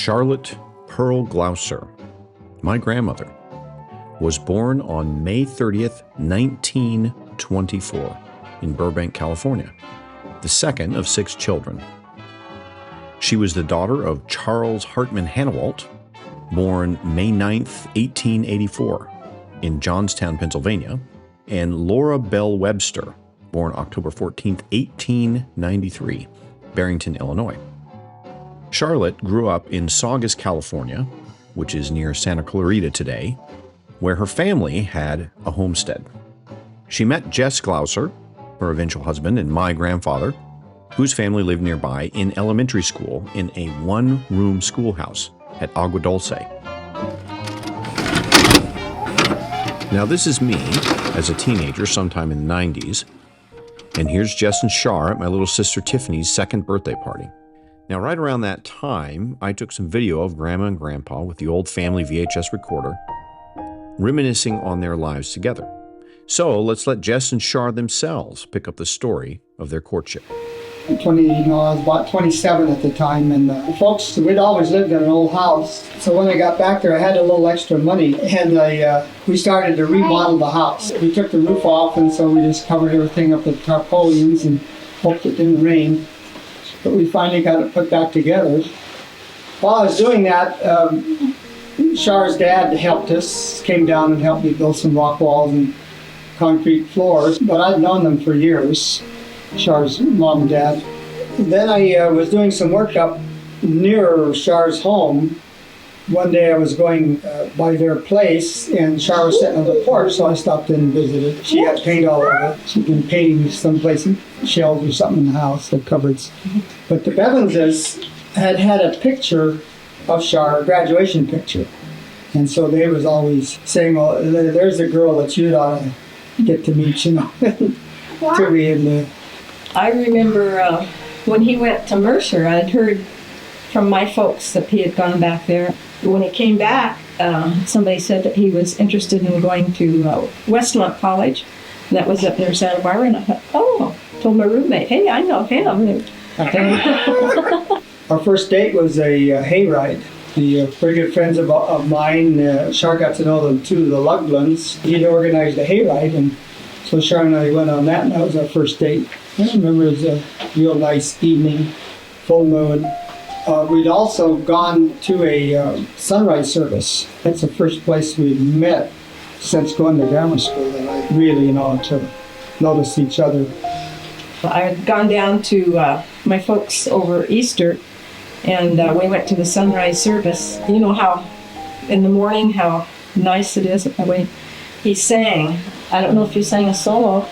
Charlotte Pearl Glouser, my grandmother, was born on May 30th, 1924 in Burbank, California, the second of 6 children. She was the daughter of Charles Hartman Hanawalt, born May 9th, 1884 in Johnstown, Pennsylvania, and Laura Bell Webster, born October 14th, 1893, Barrington, Illinois. Charlotte grew up in Saugus, California, which is near Santa Clarita today, where her family had a homestead. She met Jess Glouser, her eventual husband, and my grandfather, whose family lived nearby, in elementary school in a one-room schoolhouse at Agua Dulce. Now this is me as a teenager sometime in the 90s, and here's Jess and Char at my little sister Tiffany's second birthday party. Now, right around that time, I took some video of Grandma and Grandpa with the old family VHS recorder, reminiscing on their lives together. So let's let Jess and Char themselves pick up the story of their courtship. I was about 27 at the time, and the folks, we'd always lived in an old house. So when I got back there, I had a little extra money, and we started to remodel the house. We took the roof off, and so we just covered everything up with tarpaulins and hoped it didn't rain. But we finally got it put back together. While I was doing that, Char's dad helped us, came down and helped me build some rock walls and concrete floors. But I'd known them for years, Char's mom and dad. Then I was doing some work up near Char's home. One day I was going by their place, and Char was sitting on the porch, so I stopped in and visited. She had paint all over it. She'd been painting someplace, shelves or something in the house, the cupboards. But the Bevanses had a picture of Char, a graduation picture. And so they was always saying, well, there's a girl that you'd ought to get to meet, to me. And, I remember when he went to Mercer, I'd heard from my folks that he had gone back there. When he came back, somebody said that he was interested in going to Westmont College. That was up near Santa Barbara, and I thought, told my roommate, hey, I know him. Our first date was a hayride. The pretty good friends of mine, Char got to know them too, the Luglunds. He'd organized a hayride, and so Char and I went on that, and that was our first date. I remember it was a real nice evening, full moon. We'd also gone to a sunrise service. That's the first place we'd met since going to grammar school that I really, to notice each other. I had gone down to my folks over Easter, and we went to the sunrise service. You know how in the morning, how nice it is. When he sang, I don't know if he sang a solo,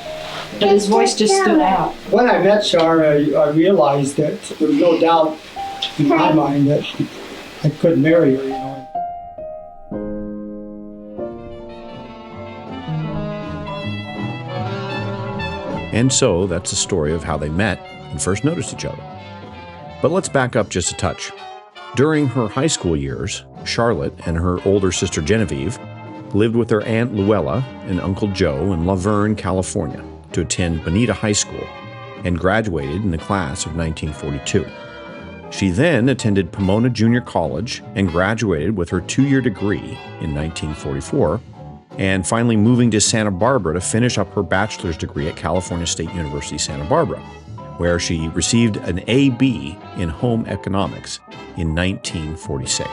but his voice just stood out. When I met Char, I realized that there was no doubt in my mind that I could marry her, And so that's the story of how they met and first noticed each other. But let's back up just a touch. During her high school years, Charlotte and her older sister Genevieve lived with her Aunt Luella and Uncle Joe in Laverne, California, to attend Bonita High School and graduated in the class of 1942. She then attended Pomona Junior College and graduated with her 2-year degree in 1944, and finally moving to Santa Barbara to finish up her bachelor's degree at California State University, Santa Barbara, where she received an A.B. in home economics in 1946.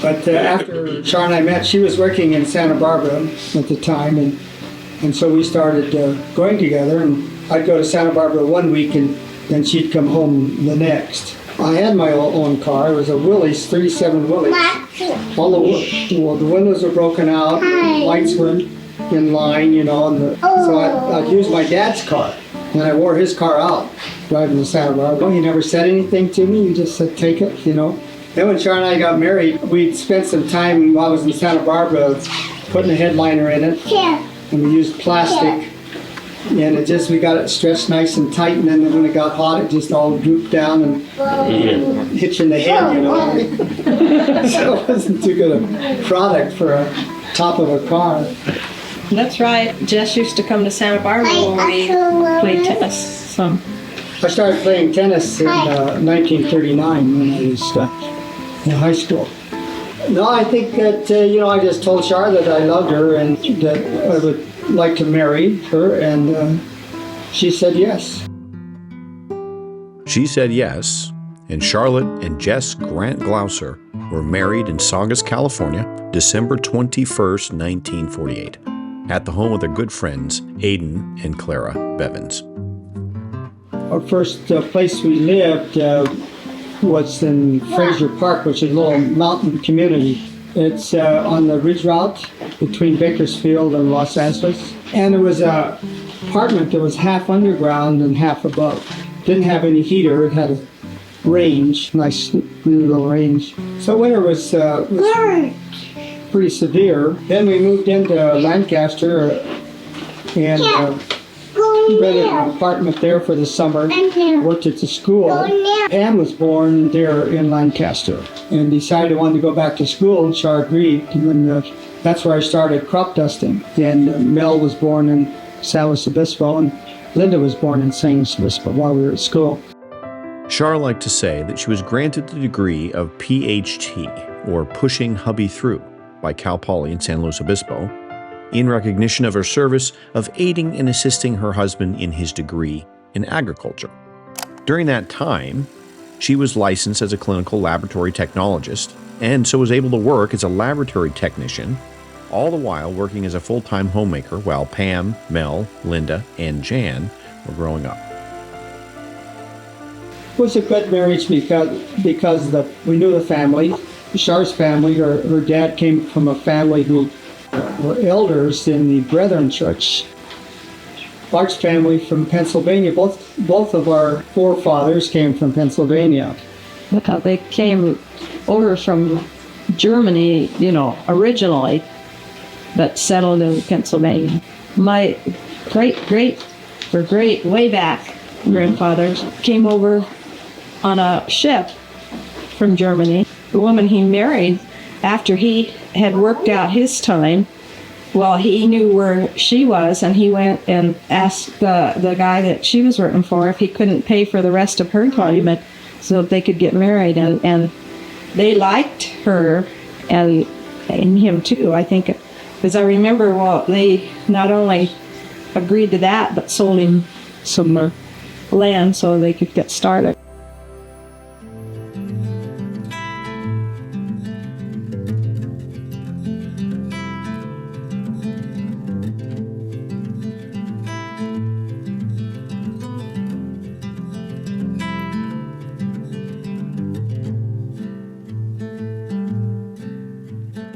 But after Char and I met, she was working in Santa Barbara at the time, and so we started going together, and I'd go to Santa Barbara one week, and then she'd come home the next. I had my own car. It was a Willys, 37 Willys. All the windows were broken out, the lights were in line, so I'd use my dad's car, and I wore his car out driving to Santa Barbara. He never said anything to me. He just said, take it, Then when Char and I got married, we'd spent some time while I was in Santa Barbara putting a headliner in it, and we used plastic. And we got it stretched nice and tight, and then when it got hot, it just all drooped down and hit you in the head, So it wasn't too good a product for a top of a car. That's right. Jess used to come to Santa Barbara when we played tennis some. I started playing tennis in 1939 when I was in high school. No, I think that, I just told Char that I loved her and that I would like to marry her, and she said yes. She said yes, and Charlotte and Jess Grant Glouser were married in Saugus, California, December 21st, 1948, at the home of their good friends, Aidan and Clara Bevins. Our first place we lived was in Fraser Park, which is a little mountain community. It's on the ridge route between Bakersfield and Los Angeles. And it was an apartment that was half underground and half above. Didn't have any heater. It had a range, nice little range. So winter was pretty severe. Then we moved into Lancaster and rented an apartment there for the summer. Worked at the school. Pam was born there in Lancaster and decided I wanted to go back to school, and Char agreed. And that's where I started crop dusting. And Mel was born in San Luis Obispo, and Linda was born in San Luis Obispo while we were at school. Char liked to say that she was granted the degree of PhD, or Pushing Hubby Through, by Cal Poly in San Luis Obispo, in recognition of her service of aiding and assisting her husband in his degree in agriculture. During that time, she was licensed as a clinical laboratory technologist, and so was able to work as a laboratory technician, all the while working as a full-time homemaker while Pam, Mel, Linda, and Jan were growing up. It was a good marriage because we knew the family. Char's family, her dad came from a family who were elders in the Brethren Church. Bart's family from Pennsylvania. Both of our forefathers came from Pennsylvania. They came over from Germany, originally, but settled in Pennsylvania. My great way back grandfathers came over on a ship from Germany. The woman he married, after he had worked out his time, well, he knew where she was, and he went and asked the guy that she was working for if he couldn't pay for the rest of her time so they could get married. And they liked her and him too, I think. Because I remember, they not only agreed to that, but sold him some land so they could get started.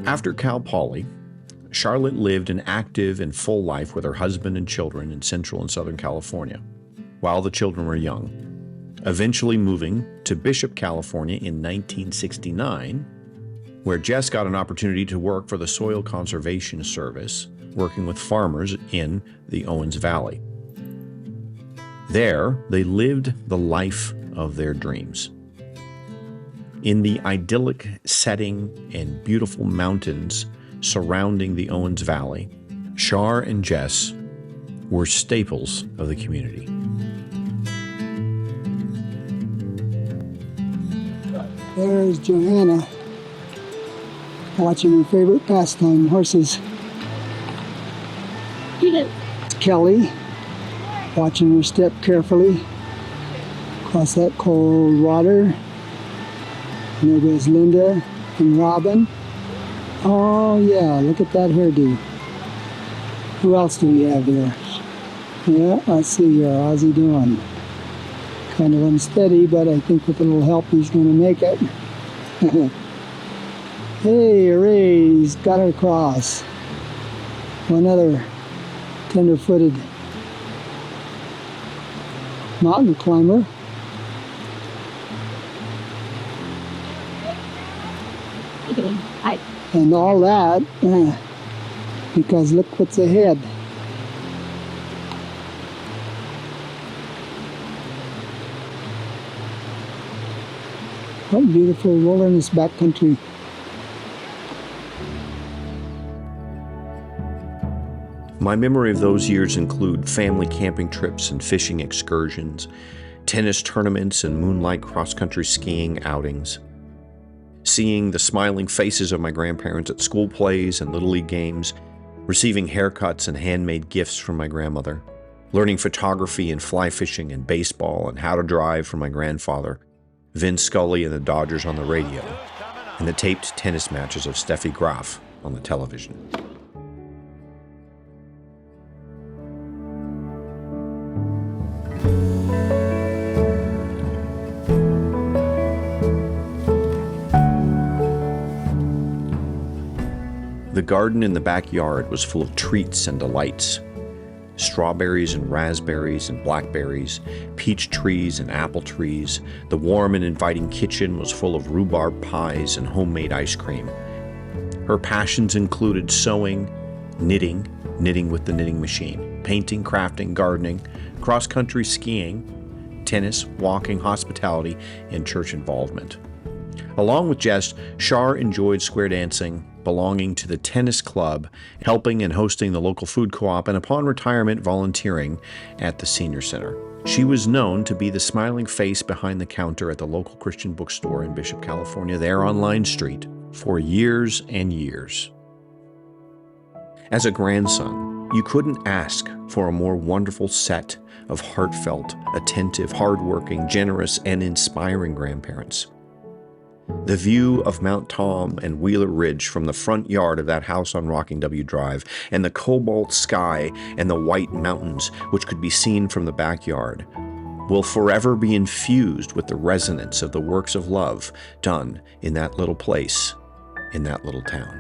After Cal Poly, Charlotte lived an active and full life with her husband and children in Central and Southern California, while the children were young, eventually moving to Bishop, California in 1969, where Jess got an opportunity to work for the Soil Conservation Service, working with farmers in the Owens Valley. There, they lived the life of their dreams. In the idyllic setting and beautiful mountains surrounding the Owens Valley, Char and Jess were staples of the community. There's Johanna, watching her favorite pastime, horses. Kelly, watching her step carefully across that cold water. And there goes Linda and Robin. Oh yeah, look at that hairdo. Who else do we have here? Yeah, I see here. How's he doing? Kind of unsteady, but I think with a little help he's going to make it. Hey, hooray, he's got her across. One other tender-footed mountain climber. And all that because look what's ahead. What beautiful wilderness backcountry. My memory of those years include family camping trips and fishing excursions, tennis tournaments and moonlight cross-country skiing outings. Seeing the smiling faces of my grandparents at school plays and Little League games, receiving haircuts and handmade gifts from my grandmother, learning photography and fly fishing and baseball and how to drive from my grandfather, Vince Scully and the Dodgers on the radio, and the taped tennis matches of Steffi Graf on the television. The garden in the backyard was full of treats and delights. Strawberries and raspberries and blackberries, peach trees and apple trees. The warm and inviting kitchen was full of rhubarb pies and homemade ice cream. Her passions included sewing, knitting with the knitting machine, painting, crafting, gardening, cross-country skiing, tennis, walking, hospitality, and church involvement. Along with Jess, Char enjoyed square dancing, belonging to the tennis club, helping and hosting the local food co-op, and upon retirement, volunteering at the senior center. She was known to be the smiling face behind the counter at the local Christian bookstore in Bishop, California, there on Line Street, for years and years. As a grandson, you couldn't ask for a more wonderful set of heartfelt, attentive, hardworking, generous, and inspiring grandparents. The view of Mount Tom and Wheeler Ridge from the front yard of that house on Rocking W Drive, and the cobalt sky and the white mountains which could be seen from the backyard, will forever be infused with the resonance of the works of love done in that little place, in that little town.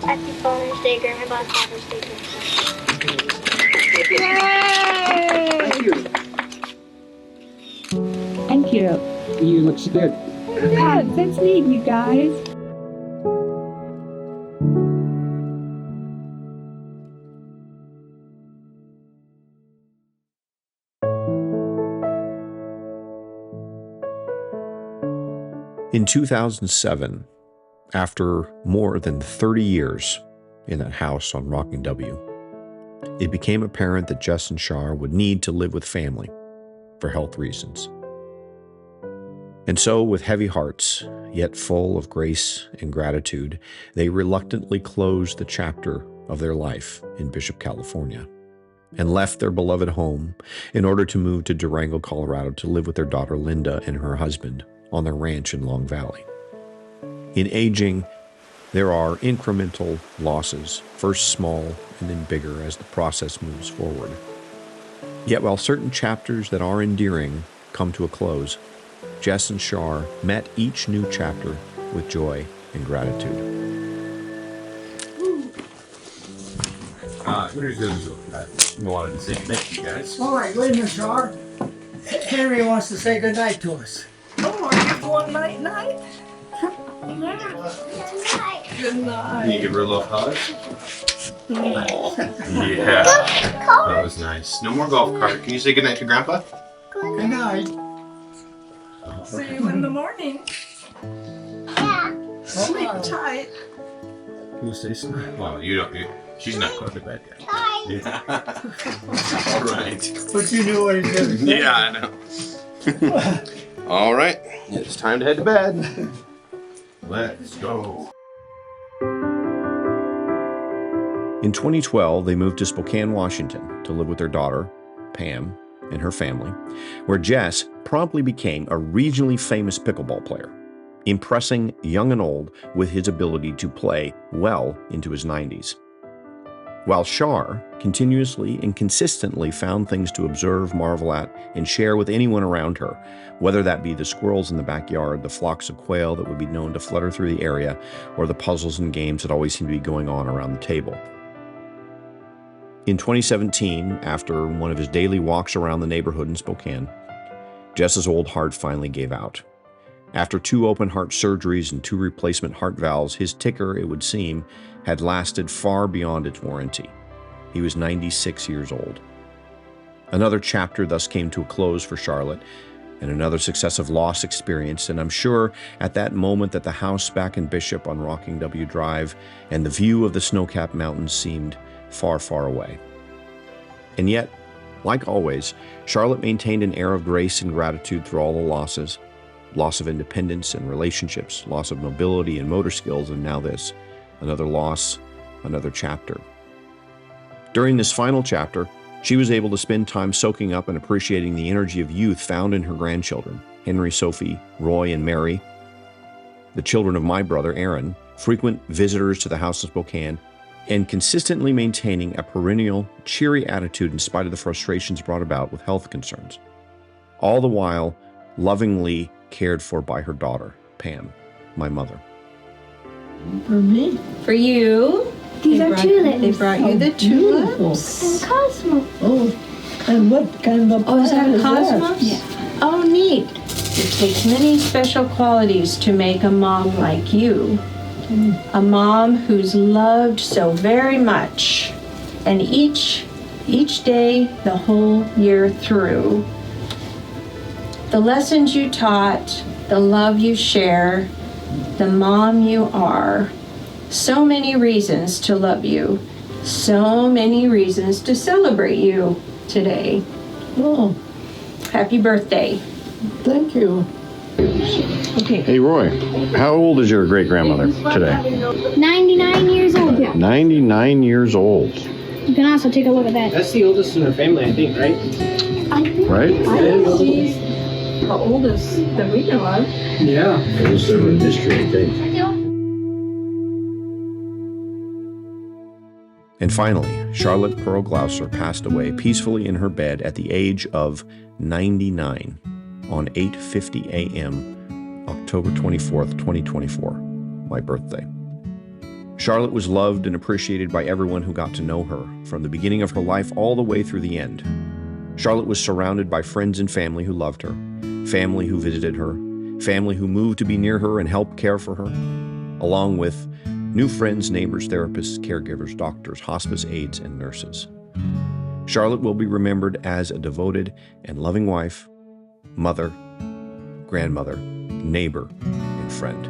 Happy Father's Day, Grandma. Father's Day, Grandma. Thank you. You look good. Yeah, that's neat, you guys. In 2007, after more than 30 years in that house on Rocking W, it became apparent that Jess and Char would need to live with family for health reasons. And so, with heavy hearts, yet full of grace and gratitude, they reluctantly closed the chapter of their life in Bishop, California, and left their beloved home in order to move to Durango, Colorado to live with their daughter Linda and her husband on their ranch in Long Valley. In aging, there are incremental losses, first small and then bigger as the process moves forward. Yet while certain chapters that are endearing come to a close, Jess and Char met each new chapter with joy and gratitude. Here's I wanted to say thank you guys. All right, wait a minute, Char. Henry wants to say goodnight to us. Oh, are you going night-night? Good night. Can you give her a little hug? Yeah. That was nice. No more golf cart. Can you say goodnight to Grandpa? Good night. See you in the morning. Sleep tight. Can you say something? Well, you don't. She's not going to bed yet. Yeah. All right. But you knew what he did. Yeah, I know. All right. It's time to head to bed. Let's go. In 2012, they moved to Spokane, Washington to live with their daughter, Pam, and her family, where Jess promptly became a regionally famous pickleball player, impressing young and old with his ability to play well into his 90s. While Char continuously and consistently found things to observe, marvel at, and share with anyone around her, whether that be the squirrels in the backyard, the flocks of quail that would be known to flutter through the area, or the puzzles and games that always seemed to be going on around the table. In 2017, after one of his daily walks around the neighborhood in Spokane, Jess's old heart finally gave out. After 2 open heart surgeries and 2 replacement heart valves, his ticker, it would seem, had lasted far beyond its warranty. He was 96 years old. Another chapter thus came to a close for Charlotte, and another successive loss experienced, and I'm sure at that moment that the house back in Bishop on Rocking W Drive and the view of the snow-capped mountains seemed far, far away. And yet, Like always, Charlotte maintained an air of grace and gratitude through all the losses: loss of independence and relationships, loss of mobility and motor skills, and now this, another loss, another chapter. During this final chapter, she was able to spend time soaking up and appreciating the energy of youth found in her grandchildren, Henry, Sophie, Roy, and Mary, the children of my brother, Aaron, frequent visitors to the house in Spokane, and consistently maintaining a perennial, cheery attitude in spite of the frustrations brought about with health concerns. All the while, lovingly cared for by her daughter, Pam, my mother. For me? For you. These are tulips. They brought you the tulips. And cosmos. Oh, and what kind of a Oh, is that plant a cosmos? Yeah. Oh, neat. It takes many special qualities to make a mom like you. A mom who's loved so very much, and each day the whole year through. The lessons you taught, the love you share, the mom you are. So many reasons to love you, so many reasons to celebrate you today. Oh, Happy birthday. thank you. Okay. Hey, Roy, how old is your great-grandmother today? 99 years old. 99 years old. You can also take a look at that. That's the oldest in her family, I think, right? Right? She's the oldest that we know of. Yeah. Oldest ever in history, I think. And finally, Charlotte Pearl Glouser passed away peacefully in her bed at the age of 99 on 8:50 a.m., October 24th, 2024, my birthday. Charlotte was loved and appreciated by everyone who got to know her, from the beginning of her life all the way through the end. Charlotte was surrounded by friends and family who loved her, family who visited her, family who moved to be near her and help care for her, along with new friends, neighbors, therapists, caregivers, doctors, hospice aides, and nurses. Charlotte will be remembered as a devoted and loving wife, mother, grandmother, neighbor, and friend.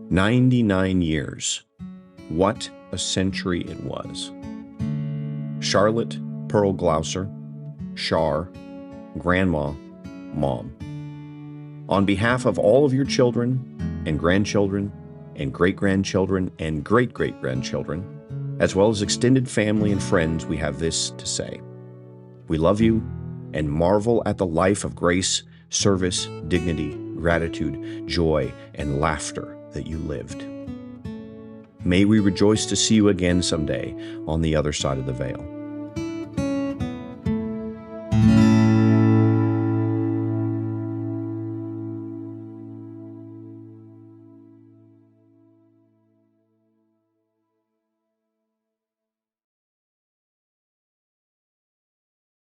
"99 years. What a century it was." Charlotte Pearl Glouser, Char, Grandma, Mom. On behalf of all of your children and grandchildren and great-grandchildren and great-great-grandchildren, as well as extended family and friends, we have this to say. We love you and marvel at the life of grace, service, dignity, gratitude, joy, and laughter that you lived. May we rejoice to see you again someday on the other side of the veil.